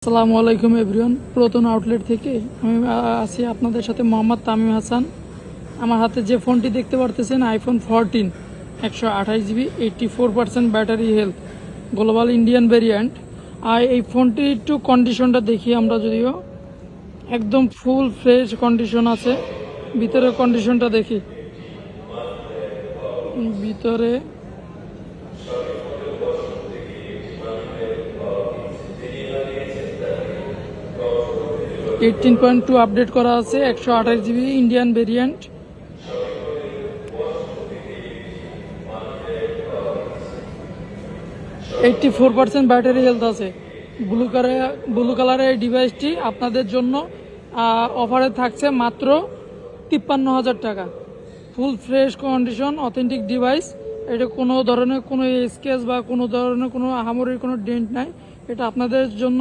আসসালামু আলাইকুম এভরিওয়ান, পুরাতন আউটলেট থেকে আমি আছি আপনাদের সাথে মোহাম্মদ তামিম হাসান। আমার হাতে যে ফোনটি দেখতে পারতেছেন iPhone 14 128 GB 84% battery health global Indian variant. আর এই ফোনটির একটু কন্ডিশনটা দেখি আমরা, যদিও একদম ফুল ফ্রেশ কন্ডিশন আছে। ভিতরে কন্ডিশনটা দেখি, ভিতরে 18.2 আপডেট করা আছে, 128 GB Indian variant. Eighty 4% battery health আছে। ব্লু কালারের এই ডিভাইসটি আপনাদের জন্য অফারে থাকছে মাত্র 53,000 টাকা। Full fresh condition authentic device. এটা কোনো ধরনের কোনো স্কেচ বা কোনো ধরনের কোনো আহামরির কোনো ডেন্ট নাই। এটা আপনাদের জন্য